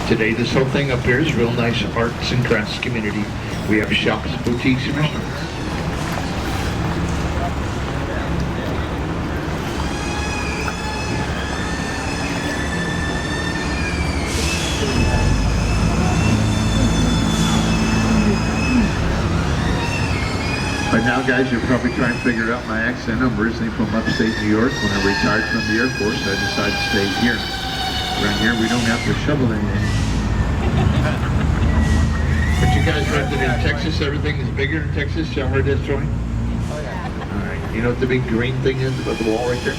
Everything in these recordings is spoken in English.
Today, this whole thing up here is real nice arts and crafts community. We have shops, boutiques, and restaurants. By now, guys, you're probably trying to figure out my accent. I'm originally from upstate New York. When I retired from the Air Force, I decided to stay here. Around here, we don't have to shovel anything. But you guys rented in Texas, everything is bigger in Texas. Y'all heard that story? Oh, yeah. All right. You know what the big green thing is above the wall right there?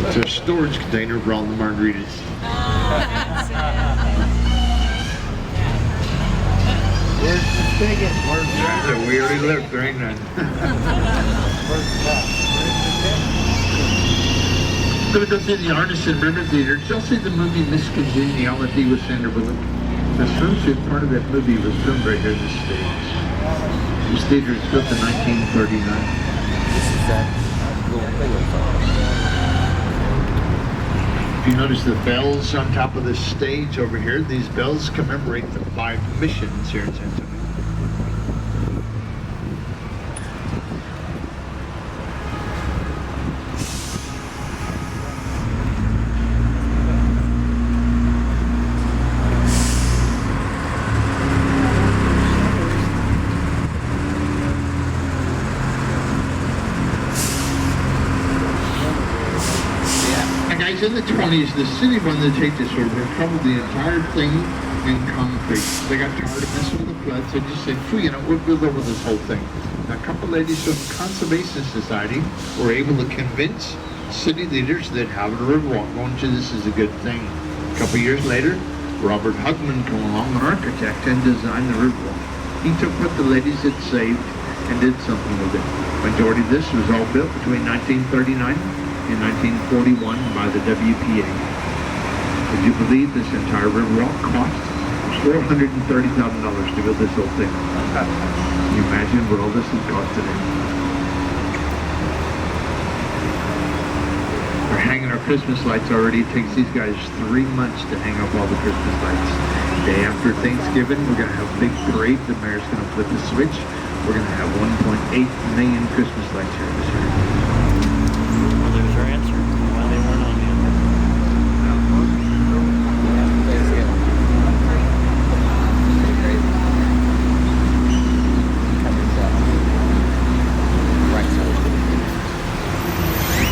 It's a storage container for all the margaritas. Where's the spigot? Where's So we already lived, there ain't none. Where's the cup? I'm going to go see the Artisan River Theater. Did y'all see the movie Miss Congeniality with Sandra Bullock? The swimsuit part of that movie was filmed right here in the States. This theater was built in 1939. This is that little thing. If you notice the bells on top of the stage over here, these bells commemorate the 5 missions here in San Antonio. In the 20s, the city wanted to take this over and cover the entire thing in concrete. They got tired of messing with the floods. They just said, "Phew, we'll build over this whole thing." Now, a couple ladies from the Conservation Society were able to convince city leaders that having a river walk going to this is a good thing. A couple years later, Robert Hugman came along, an architect, and designed the river walk. He took what the ladies had saved and did something with it. Majority of this was all built between 1939 in 1941 by the WPA. Would you believe this entire river walk cost $430,000 to build this whole thing? Can you imagine what all this has cost today? We're hanging our Christmas lights already. It takes these guys 3 months to hang up all the Christmas lights. Day after Thanksgiving, we're going to have a big parade. The mayor's going to flip the switch. We're going to have 1.8 million Christmas lights here this year. There's your answer. Why they weren't on the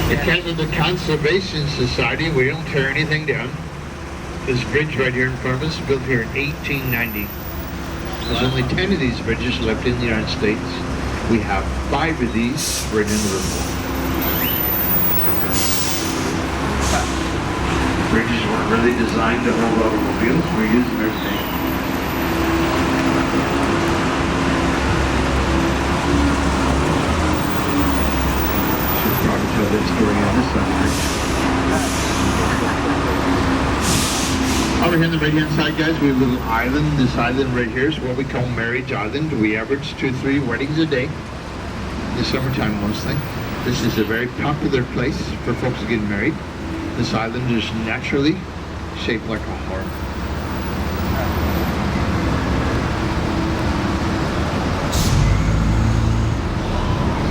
Because of the Conservation Society, we don't tear anything down. This bridge right here in front of us was built here in 1890. There's only 10 of these bridges left in the United States. We have 5 of these right in the river. Bridges weren't really designed to hold automobiles. We're using everything. Should probably tell that story on this side. Over here on the right-hand side, guys, we have a little island. This island right here is what we call Marriage Island. We average 2 to 3 weddings a day. In the summertime mostly. This is a very popular place for folks getting married. This island is naturally shaped like a heart.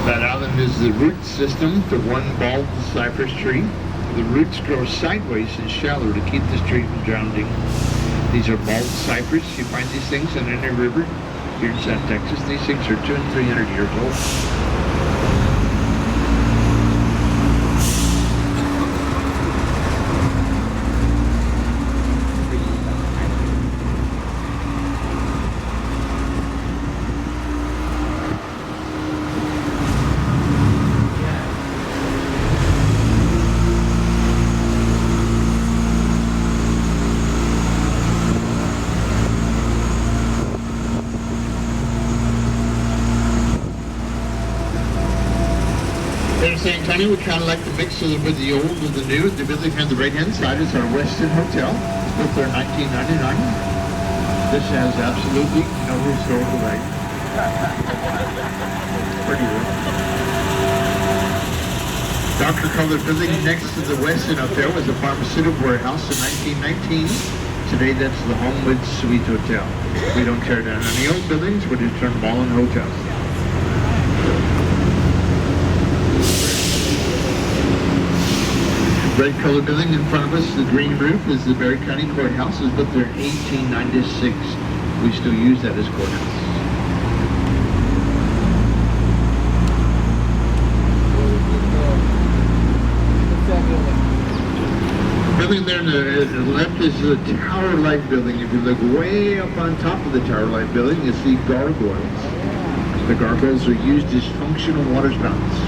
That island is the root system to one bald cypress tree. The roots grow sideways and shallow to keep this tree from drowning. These are bald cypress. You find these things in any river here in South Texas. These things are 200 and 300 years old. St. Antonio, we kind of like to mix it with the old and the new. The building on the right-hand side is our Westin Hotel, built there in 1999. This has absolutely no historical value. Pretty real. Darker colored building next to the Westin up there was a pharmaceutical warehouse in 1919. Today that's the Homewood Suite Hotel. We don't tear down any old buildings, we just turn them all into hotels. Red colored building in front of us, the green roof, is the Barry County Courthouse. It was built there in 1896. We still use that as courthouse. Building there on the left is the Tower Light building. If you look way up on top of the Tower Light building, you see gargoyles. The gargoyles are used as functional water fountains.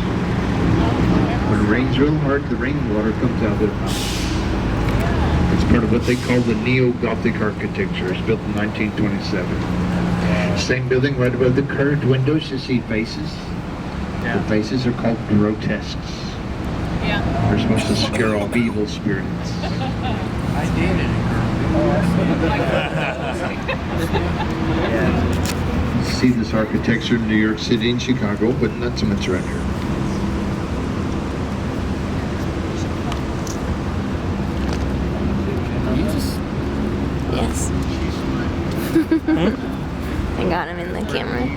When it rains real hard, the rainwater comes out of their fountain. It's part of what they call the Neo-Gothic architecture. It's built in 1927. Same building right above the curved windows, you see faces. Yeah. The faces are called grotesques. Yeah. They're supposed to scare off evil spirits. I dated You see this architecture in New York City and Chicago, but not so much around here. Yes. I got him in the camera.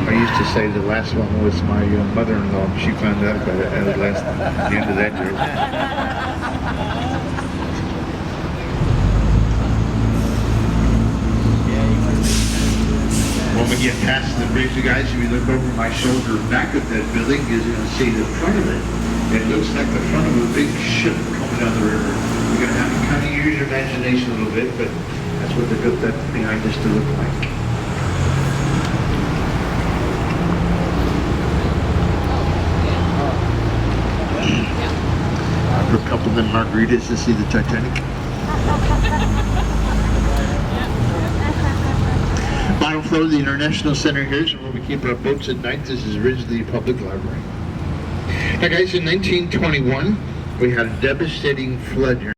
I used to say the last one was my mother-in-law. She found out about it at the end of that joke. When we get past the bridge, you guys, if you look over my shoulder back of that building, you're going to see the front of it. It looks like the front of a big ship coming down the river. You're going to have to kind of use your imagination a little bit, but that's what they built that behind us to look like. For a couple of them margaritas to see the Titanic. Bottom floor of the International Center here is where we keep our boats at night. This is originally a public library. Now guys, in 1921, we had a devastating flood here.